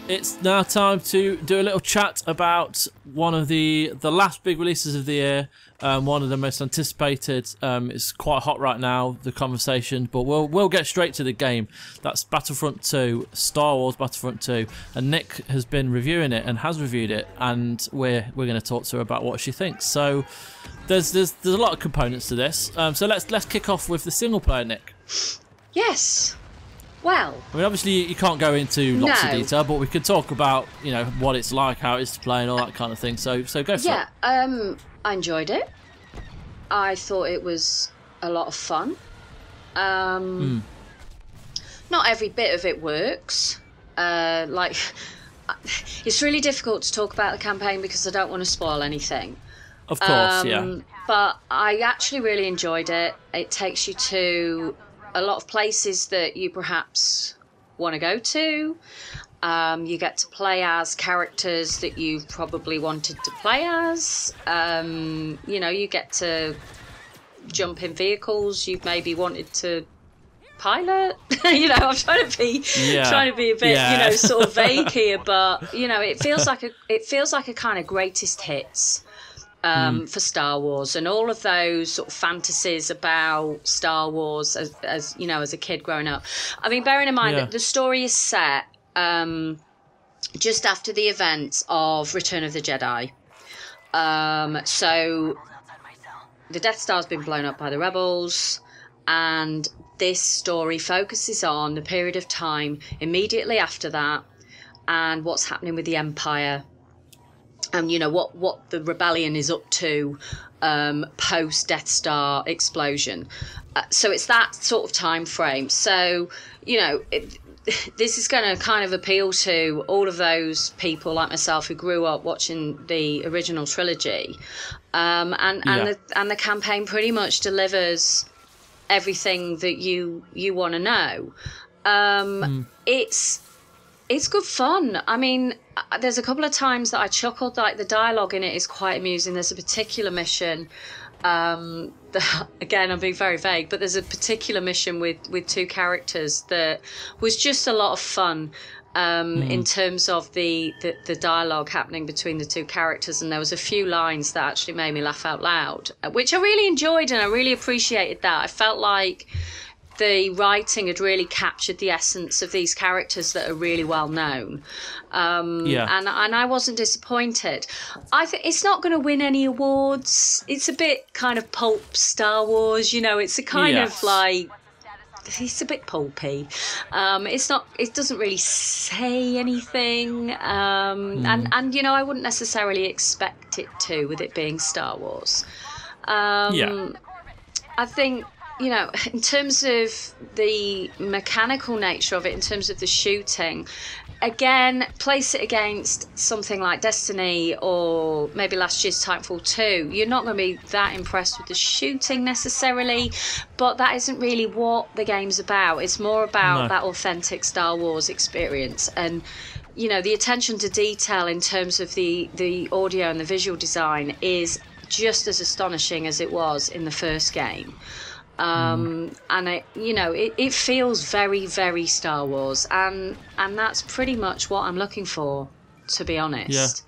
it's now time to do a little chat about one of the last big releases of the year. One of the most anticipated. It's quite hot right now, the conversation, but we'll get straight to the game. That's Battlefront 2, Star Wars Battlefront 2, and Nick has been reviewing it and has reviewed it, and we're going to talk to her about what she thinks. So there's a lot of components to this. So let's kick off with the single player, Nick. Yes. Well, I mean, obviously you can't go into lots of detail, but we could talk about, what it's like, how it is to play, and all that kind of thing. So go for it. Yeah, I enjoyed it. I thought it was a lot of fun. Not every bit of it works. It's really difficult to talk about the campaign because I don't want to spoil anything. Of course, yeah. But I actually really enjoyed it. It takes you to a lot of places that you perhaps want to go to. You get to play as characters that you've probably wanted to play as. You get to jump in vehicles you've maybe wanted to pilot. I'm trying to be a bit, sort of vague here, but it feels like a kind of greatest hits. For Star Wars and all of those sort of fantasies about Star Wars as a kid growing up. I mean, bearing in mind that the story is set just after the events of Return of the Jedi. So the Death Star's been blown up by the rebels, and this story focuses on the period of time immediately after that and what's happening with the Empire. And what the rebellion is up to post Death Star explosion. So it's that sort of time frame. So this is going to kind of appeal to all of those people like myself who grew up watching the original trilogy, and the campaign pretty much delivers everything that you want to know. It's good fun. I mean, there's a couple of times that I chuckled. Like, the dialogue in it is quite amusing. There's a particular mission. Again, I'm being very vague, but there's a particular mission with two characters that was just a lot of fun in terms of the dialogue happening between the two characters. And there was a few lines that actually made me laugh out loud, which I really enjoyed, and I really appreciated that. I felt like the writing had really captured the essence of these characters that are really well known. And I wasn't disappointed. I think it's not going to win any awards. It's a bit kind of pulp Star Wars, it's a kind of like, it's a bit pulpy. It doesn't really say anything. And I wouldn't necessarily expect it to, with it being Star Wars. I think, in terms of the mechanical nature of it, in terms of the shooting, again, place it against something like Destiny or maybe last year's Titanfall 2. You're not going to be that impressed with the shooting necessarily, but that isn't really what the game's about. It's more about that authentic Star Wars experience. And, the attention to detail in terms of the audio and the visual design is just as astonishing as it was in the first game. And it feels very, very Star Wars, and that's pretty much what I'm looking for, to be honest.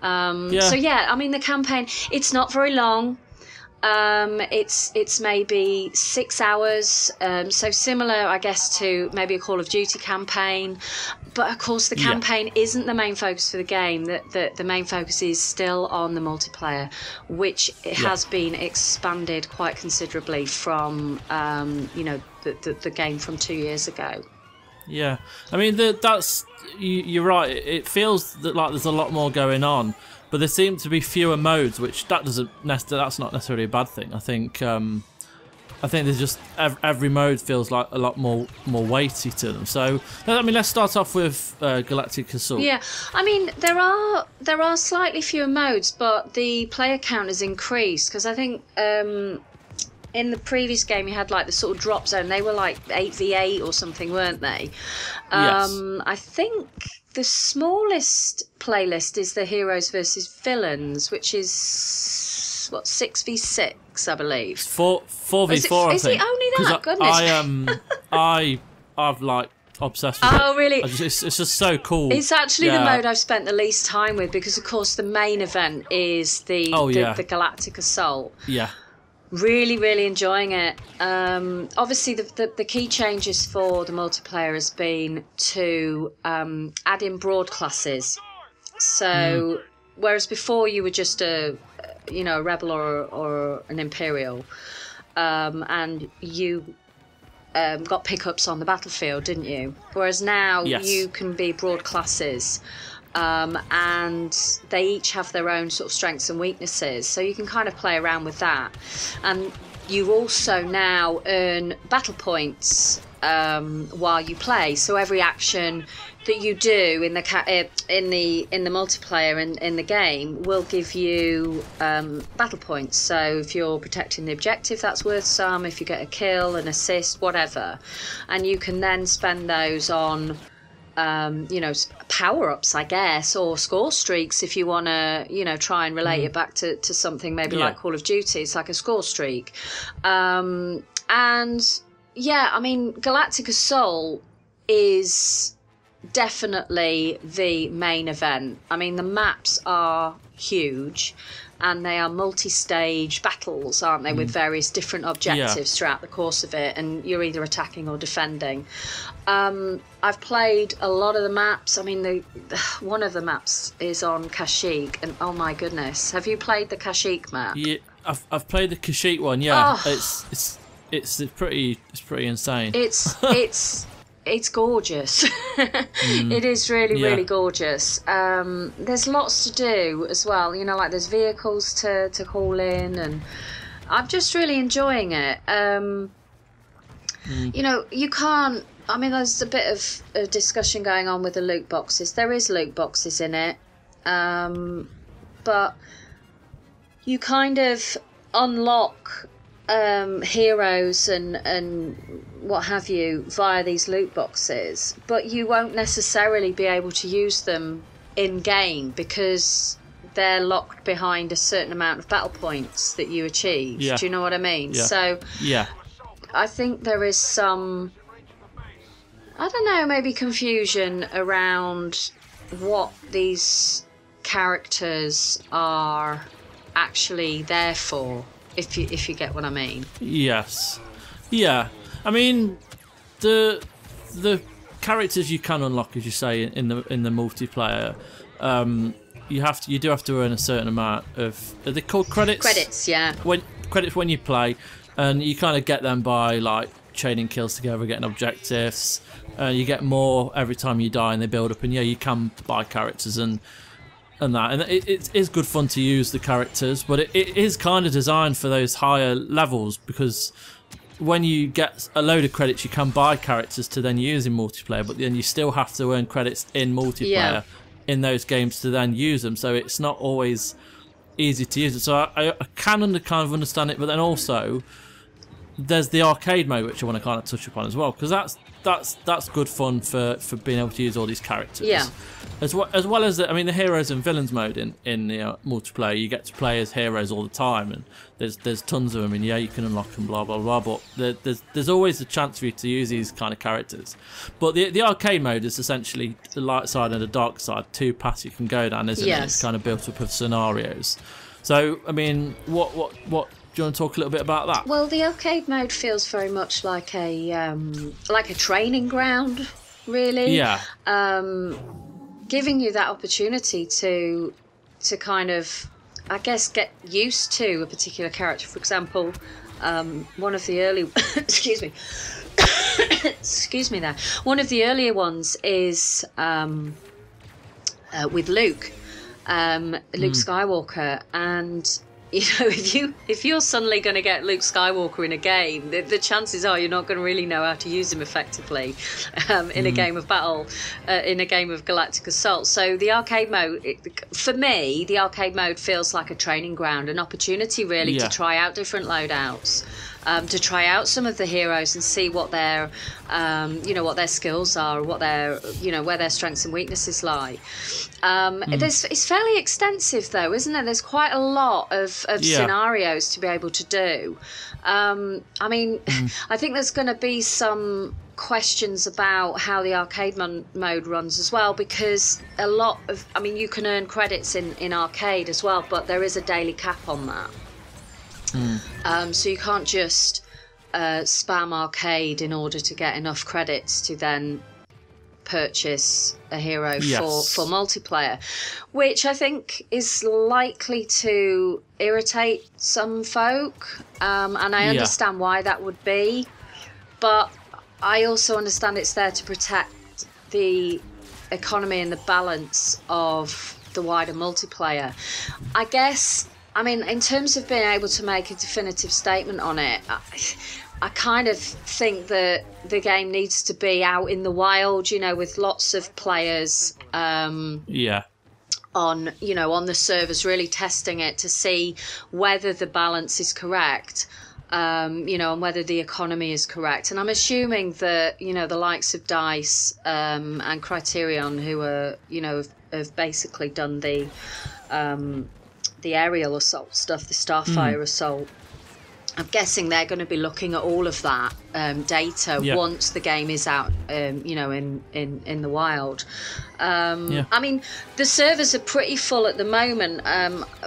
So I mean, the campaign, it's not very long. It's maybe 6 hours, so similar, I guess, to maybe a Call of Duty campaign. But of course, the campaign isn't the main focus for the game. The main focus is still on the multiplayer, which has been expanded quite considerably from the game from 2 years ago. Yeah, I mean you're right. It feels like there's a lot more going on, but there seem to be fewer modes, which that's not necessarily a bad thing. I think there's just every mode feels like a lot more weighty to them. So I mean, let's start off with Galactic Assault. Yeah, I mean there are slightly fewer modes, but the player count has increased because I think in the previous game you had like the sort of drop zone. They were like 8v8 or something, weren't they? Yes. I think the smallest playlist is the Heroes versus Villains, which is 6v6, I believe. 4v4. Is it only that? Goodness. I've like obsessed with it. Oh, really? It's just so cool. It's actually the mode I've spent the least time with because, of course, the main event is the Galactic Assault. Yeah. Really, really enjoying it. Obviously, the key changes for the multiplayer has been to add in broad classes. So, whereas before you were just a rebel or an imperial, and you got pickups on the battlefield, didn't you? Whereas now you can be broad classes. And they each have their own sort of strengths and weaknesses, so you can kind of play around with that. And you also now earn battle points while you play. So every action that you do in the multiplayer in the game will give you battle points. So if you're protecting the objective, that's worth some. If you get a kill, an assist, whatever, and you can then spend those on power-ups, I guess, or score streaks if you want to, try and relate it back to something maybe like Call of Duty. It's like a score streak. And, I mean, Galactic Assault is definitely the main event. I mean, the maps are huge, and they are multi-stage battles, aren't they, with various different objectives throughout the course of it, and you're either attacking or defending. I've played a lot of the maps. I mean, one of the maps is on Kashyyyk, and oh my goodness, have you played the Kashyyyk map? Yeah, I've played the Kashyyyk one. Yeah, it's pretty insane. It's gorgeous. It is really gorgeous. There's lots to do as well. Like there's vehicles to call in, and I'm just really enjoying it. You can't. I mean, there's a bit of a discussion going on with the loot boxes. There is loot boxes in it, but you kind of unlock heroes and what have you via these loot boxes, but you won't necessarily be able to use them in game because they're locked behind a certain amount of battle points that you achieve. Do you know what I mean? So I think there is some, I don't know, maybe confusion around what these characters are actually there for, if you get what I mean. Yes. Yeah. I mean, the characters you can unlock, as you say, in the multiplayer, you do have to earn a certain amount of, are they called credits? Credits, yeah. Credits when you play, and you kind of get them by like chaining kills together, getting objectives. You get more every time you die, and they build up. And you can buy characters and that, and it is good fun to use the characters, but it is kind of designed for those higher levels, because when you get a load of credits, you can buy characters to then use in multiplayer, but then you still have to earn credits in multiplayer in those games to then use them. So it's not always easy to use it. So I can kind of understand it, but then also there's the arcade mode, which I want to kind of touch upon as well, because that's good fun for being able to use all these characters. Yeah. As well as the heroes and villains mode in multiplayer, you get to play as heroes all the time, and there's tons of them, and you can unlock them, blah blah blah. But there's always a chance for you to use these kind of characters. But the arcade mode is essentially the light side and the dark side, two paths you can go down, isn't it? It's kind of built up of scenarios. So I mean, what do you want to talk a little bit about that? Well, the arcade mode feels very much like a training ground, really. Yeah. Giving you that opportunity to kind of, I guess, get used to a particular character. For example, one of the early excuse me there. One of the earlier ones is with Luke Skywalker, and if you're suddenly going to get Luke Skywalker in a game, the chances are you're not going to really know how to use him effectively in a game of battle, in a game of Galactic Assault. So the arcade mode, for me, the arcade mode feels like a training ground, an opportunity really to try out different loadouts. To try out some of the heroes and see what their, what their skills are, what their, where their strengths and weaknesses lie. It's fairly extensive, though, isn't it? There's quite a lot of scenarios to be able to do. I think there's going to be some questions about how the arcade mode runs as well, because a lot of, I mean, you can earn credits in arcade as well, but there is a daily cap on that. So you can't just spam arcade in order to get enough credits to then purchase a hero for multiplayer, which I think is likely to irritate some folk, and I understand why that would be, but I also understand it's there to protect the economy and the balance of the wider multiplayer. I guess, I mean, in terms of being able to make a definitive statement on it, I kind of think that the game needs to be out in the wild, you know, with lots of players on, you know, on the servers, really testing it to see whether the balance is correct, you know, and whether the economy is correct. And I'm assuming that, you know, the likes of DICE and Criterion, who are, you know, have basically done the aerial assault stuff, the Starfire assault. I'm guessing they're going to be looking at all of that data once the game is out, you know, in the wild. I mean, the servers are pretty full at the moment.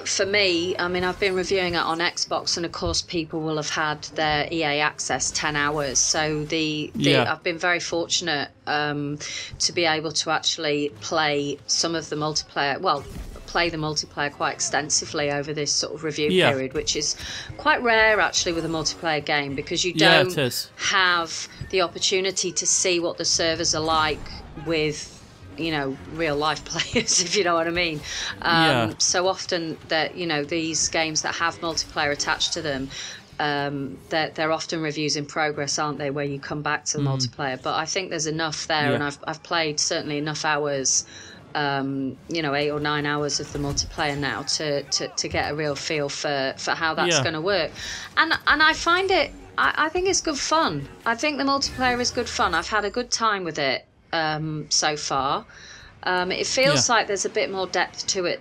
For me, I mean, I've been reviewing it on Xbox, and of course, people will have had their EA access 10 hours. So I've been very fortunate to be able to actually play some of the multiplayer. Well, play the multiplayer quite extensively over this sort of review period, which is quite rare actually with a multiplayer game, because you don't have the opportunity to see what the servers are like with, you know, real life players, if you know what I mean. So often that, you know, these games that have multiplayer attached to them, they're often reviews in progress, aren't they, where you come back to the multiplayer. But I think there's enough there, and I've played certainly enough hours, you know, 8 or 9 hours of the multiplayer now to get a real feel for how that's going to work. And I find it, I think it's good fun. I think the multiplayer is good fun. I've had a good time with it so far. It feels like there's a bit more depth to it,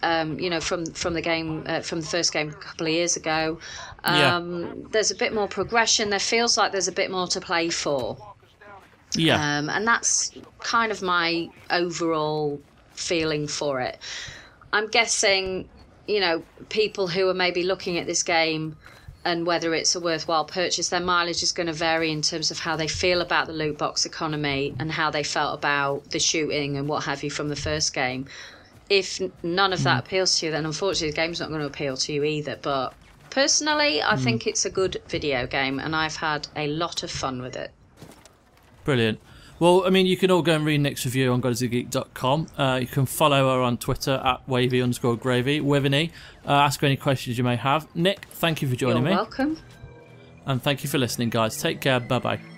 you know, from the game, from the first game a couple of years ago. There's a bit more progression. There feels like there's a bit more to play for. And that's kind of my overall feeling for it. I'm guessing, you know, people who are maybe looking at this game and whether it's a worthwhile purchase, their mileage is going to vary in terms of how they feel about the loot box economy and how they felt about the shooting and what have you from the first game. If none of that appeals to you, then unfortunately the game's not going to appeal to you either. But personally, I think it's a good video game, and I've had a lot of fun with it. Brilliant. Well, I mean, you can all go and read Nick's review on GodIsAGeek.com. You can follow her on Twitter at wavy_gravy with an E. Ask her any questions you may have. Nick, thank you for joining me. You're welcome. And thank you for listening, guys. Take care. Bye-bye.